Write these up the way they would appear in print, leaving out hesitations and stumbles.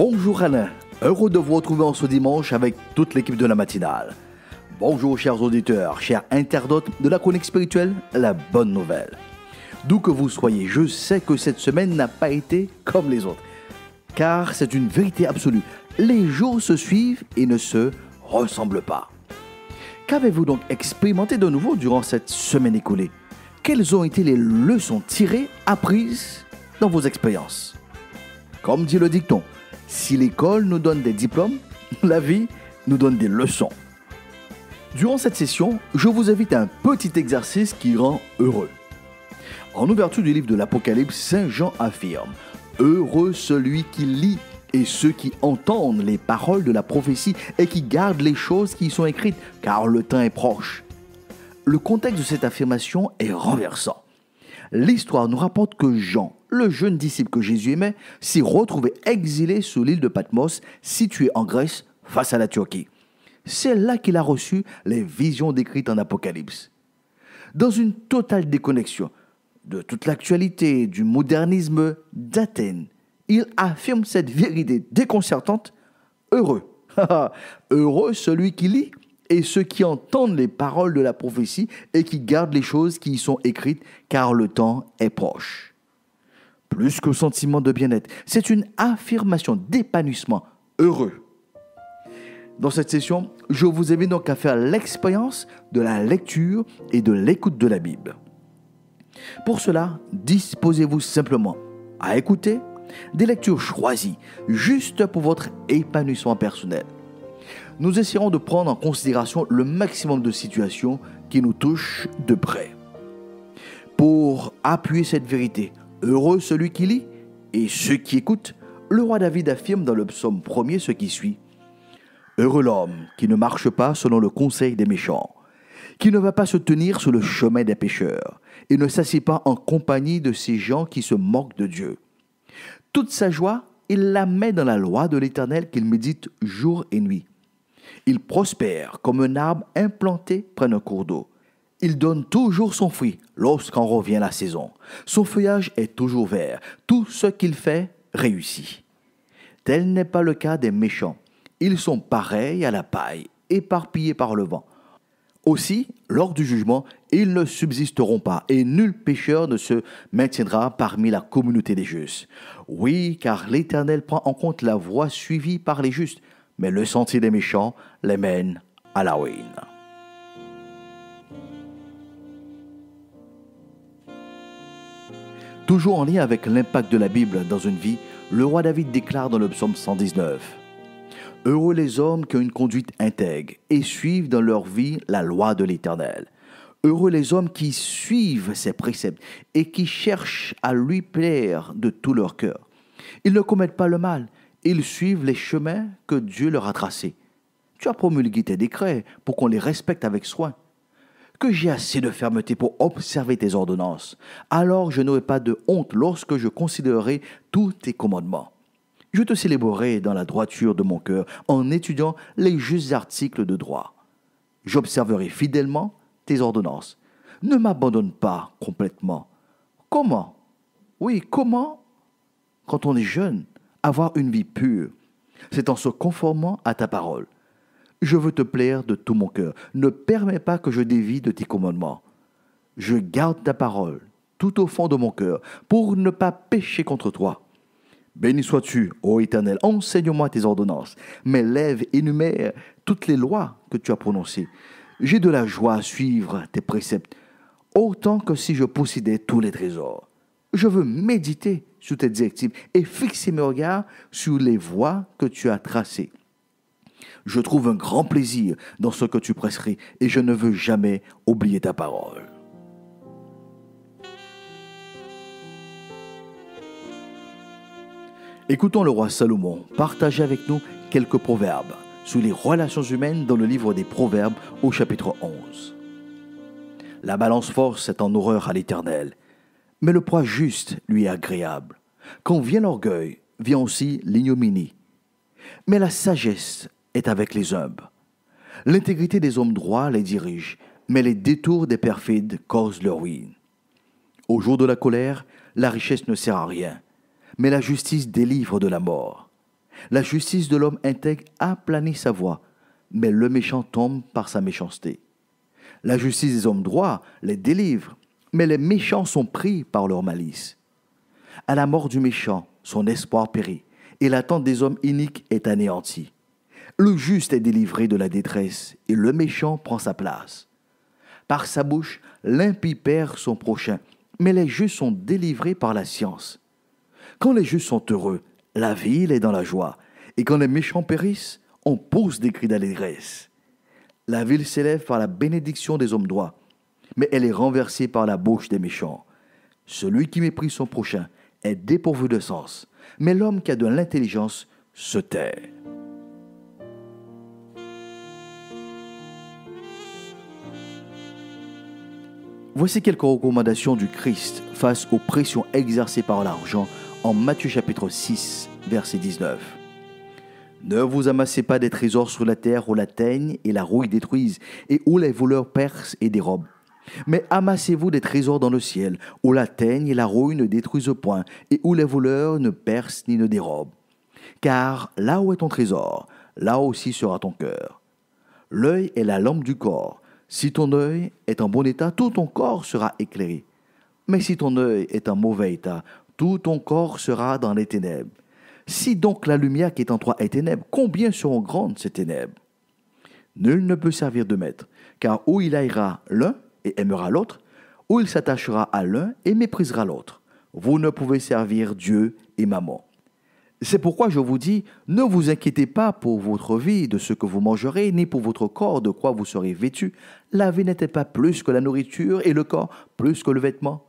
Bonjour Alain, heureux de vous retrouver en ce dimanche avec toute l'équipe de la matinale. Bonjour chers auditeurs, chers internautes de la chronique spirituelle, la bonne nouvelle. D'où que vous soyez, je sais que cette semaine n'a pas été comme les autres. Car c'est une vérité absolue, les jours se suivent et ne se ressemblent pas. Qu'avez-vous donc expérimenté de nouveau durant cette semaine écoulée? Quelles ont été les leçons tirées, apprises dans vos expériences? Comme dit le dicton, si l'école nous donne des diplômes, la vie nous donne des leçons. Durant cette session, je vous invite à un petit exercice qui rend heureux. En ouverture du livre de l'Apocalypse, Saint Jean affirme « Heureux celui qui lit et ceux qui entendent les paroles de la prophétie et qui gardent les choses qui y sont écrites, car le temps est proche. » Le contexte de cette affirmation est renversant. L'histoire nous rapporte que Jean, le jeune disciple que Jésus aimait, s'est retrouvé exilé sur l'île de Patmos, située en Grèce, face à la Turquie. C'est là qu'il a reçu les visions décrites en Apocalypse. Dans une totale déconnexion de toute l'actualité, du modernisme d'Athènes, il affirme cette vérité déconcertante. Heureux, heureux celui qui lit et ceux qui entendent les paroles de la prophétie et qui gardent les choses qui y sont écrites, car le temps est proche. Plus que sentiment de bien-être, c'est une affirmation d'épanouissement heureux. Dans cette session, je vous invite donc à faire l'expérience de la lecture et de l'écoute de la Bible. Pour cela, disposez-vous simplement à écouter des lectures choisies, juste pour votre épanouissement personnel. Nous essaierons de prendre en considération le maximum de situations qui nous touchent de près. Pour appuyer cette vérité, heureux celui qui lit et ceux qui écoutent, le roi David affirme dans le psaume 1er ce qui suit. Heureux l'homme qui ne marche pas selon le conseil des méchants, qui ne va pas se tenir sur le chemin des pécheurs et ne s'assied pas en compagnie de ces gens qui se moquent de Dieu. Toute sa joie, il la met dans la loi de l'Éternel qu'il médite jour et nuit. Il prospère comme un arbre implanté près d'un cours d'eau. Il donne toujours son fruit lorsqu'en revient la saison. Son feuillage est toujours vert. Tout ce qu'il fait réussit. Tel n'est pas le cas des méchants. Ils sont pareils à la paille, éparpillés par le vent. Aussi, lors du jugement, ils ne subsisteront pas, et nul pécheur ne se maintiendra parmi la communauté des justes. Oui, car l'Éternel prend en compte la voie suivie par les justes, mais le sentier des méchants les mène à la ruine. Toujours en lien avec l'impact de la Bible dans une vie, le roi David déclare dans le psaume 119 « Heureux les hommes qui ont une conduite intègre et suivent dans leur vie la loi de l'Éternel. Heureux les hommes qui suivent ses préceptes et qui cherchent à lui plaire de tout leur cœur. Ils ne commettent pas le mal, ils suivent les chemins que Dieu leur a tracés. Tu as promulgué tes décrets pour qu'on les respecte avec soin. Que j'ai assez de fermeté pour observer tes ordonnances. Alors je n'aurai pas de honte lorsque je considérerai tous tes commandements. Je te célébrerai dans la droiture de mon cœur en étudiant les justes articles de droit. J'observerai fidèlement tes ordonnances. Ne m'abandonne pas complètement. Comment? Oui, comment? Quand on est jeune, avoir une vie pure, c'est en se conformant à ta parole. Je veux te plaire de tout mon cœur. Ne permets pas que je dévie de tes commandements. Je garde ta parole tout au fond de mon cœur pour ne pas pécher contre toi. Béni sois-tu, ô Éternel, enseigne-moi tes ordonnances. Mes lèvres énumèrent toutes les lois que tu as prononcées. J'ai de la joie à suivre tes préceptes, autant que si je possédais tous les trésors. Je veux méditer sur tes directives et fixer mes regards sur les voies que tu as tracées. Je trouve un grand plaisir dans ce que tu prescris et je ne veux jamais oublier ta parole. Écoutons le roi Salomon partager avec nous quelques proverbes sur les relations humaines dans le livre des Proverbes au chapitre 11. La balance force est en horreur à l'Éternel, mais le poids juste lui est agréable. Quand vient l'orgueil, vient aussi l'ignominie. Mais la sagesse est avec les humbles. L'intégrité des hommes droits les dirige, mais les détours des perfides causent leur ruine. Au jour de la colère, la richesse ne sert à rien, mais la justice délivre de la mort. La justice de l'homme intègre aplanit sa voie, mais le méchant tombe par sa méchanceté. La justice des hommes droits les délivre, mais les méchants sont pris par leur malice. À la mort du méchant, son espoir périt, et l'attente des hommes iniques est anéantie. Le juste est délivré de la détresse, et le méchant prend sa place. Par sa bouche, l'impie perd son prochain, mais les justes sont délivrés par la science. Quand les justes sont heureux, la ville est dans la joie, et quand les méchants périssent, on pousse des cris d'allégresse. La ville s'élève par la bénédiction des hommes droits, mais elle est renversée par la bouche des méchants. Celui qui méprise son prochain est dépourvu de sens, mais l'homme qui a de l'intelligence se tait. Voici quelques recommandations du Christ face aux pressions exercées par l'argent en Matthieu chapitre 6, verset 19. Ne vous amassez pas des trésors sur la terre où la teigne et la rouille détruisent et où les voleurs percent et dérobent. Mais amassez-vous des trésors dans le ciel où la teigne et la rouille ne détruisent point et où les voleurs ne percent ni ne dérobent. Car là où est ton trésor, là aussi sera ton cœur. L'œil est la lampe du corps. Si ton œil est en bon état, tout ton corps sera éclairé. Mais si ton œil est en mauvais état, tout ton corps sera dans les ténèbres. Si donc la lumière qui est en toi est ténèbres, combien seront grandes ces ténèbres? Nul ne peut servir de maître, car ou il haïra l'un et aimera l'autre, ou il s'attachera à l'un et méprisera l'autre. Vous ne pouvez servir Dieu et Mammon. C'est pourquoi je vous dis, ne vous inquiétez pas pour votre vie de ce que vous mangerez, ni pour votre corps de quoi vous serez vêtu. La vie n'était pas plus que la nourriture et le corps plus que le vêtement.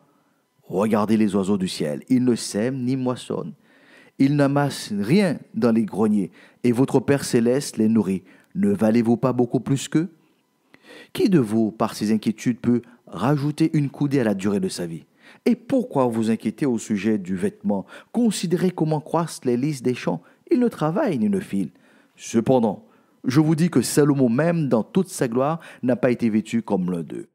Regardez les oiseaux du ciel, ils ne sèment ni moissonnent. Ils n'amassent rien dans les greniers, et votre Père céleste les nourrit. Ne valez-vous pas beaucoup plus qu'eux? Qui de vous, par ses inquiétudes, peut rajouter une coudée à la durée de sa vie? Et pourquoi vous inquiétez au sujet du vêtement? Considérez comment croissent les lys des champs. Ils ne travaillent ni ne filent. Cependant, je vous dis que Salomon même, dans toute sa gloire, n'a pas été vêtu comme l'un d'eux.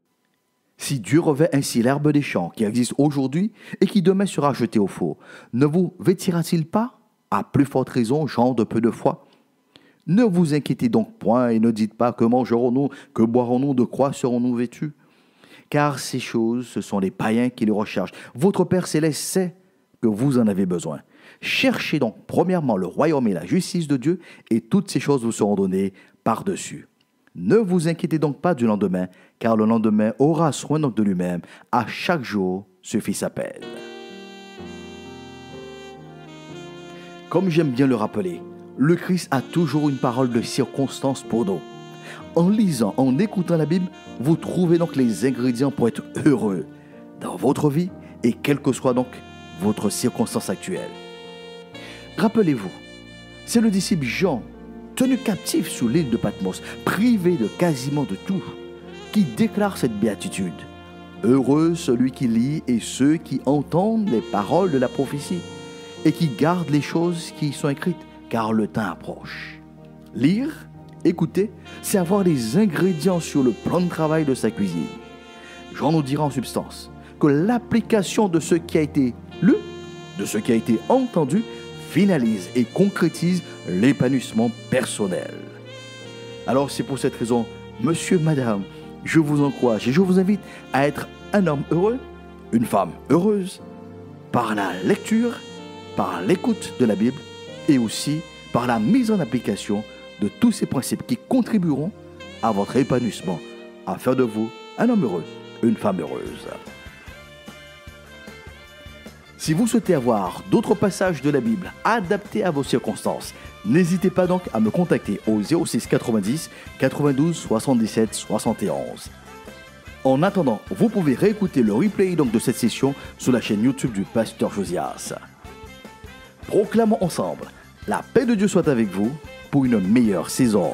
Si Dieu revêt ainsi l'herbe des champs qui existe aujourd'hui et qui demain sera jetée au four, ne vous vêtira-t-il pas? À plus forte raison, gens de peu de foi. Ne vous inquiétez donc point et ne dites pas que mangerons-nous, que boirons-nous, de quoi serons-nous vêtus? Car ces choses, ce sont les païens qui les recherchent. Votre Père céleste sait que vous en avez besoin. Cherchez donc premièrement le royaume et la justice de Dieu, et toutes ces choses vous seront données par-dessus. Ne vous inquiétez donc pas du lendemain, car le lendemain aura soin donc de lui-même. À chaque jour suffit sa peine. Comme j'aime bien le rappeler, le Christ a toujours une parole de circonstance pour nous. En lisant, en écoutant la Bible, vous trouvez donc les ingrédients pour être heureux dans votre vie et quelle que soit donc votre circonstance actuelle. Rappelez-vous, c'est le disciple Jean, tenu captif sous l'île de Patmos, privé de quasiment de tout, qui déclare cette béatitude. Heureux celui qui lit et ceux qui entendent les paroles de la prophétie et qui gardent les choses qui y sont écrites, car le temps approche. Lire, écouter, c'est avoir les ingrédients sur le plan de travail de sa cuisine. Jean nous dira en substance que l'application de ce qui a été lu, de ce qui a été entendu, finalise et concrétise l'épanouissement personnel. Alors c'est pour cette raison, monsieur, madame, je vous encourage et je vous invite à être un homme heureux, une femme heureuse, par la lecture, par l'écoute de la Bible et aussi par la mise en application de tous ces principes qui contribueront à votre épanouissement, à faire de vous un homme heureux, une femme heureuse. Si vous souhaitez avoir d'autres passages de la Bible adaptés à vos circonstances, n'hésitez pas donc à me contacter au 06 90 92 77 71. En attendant, vous pouvez réécouter le replay donc de cette session sur la chaîne YouTube du Pasteur Josias. Proclamons ensemble, la paix de Dieu soit avec vous pour une meilleure saison.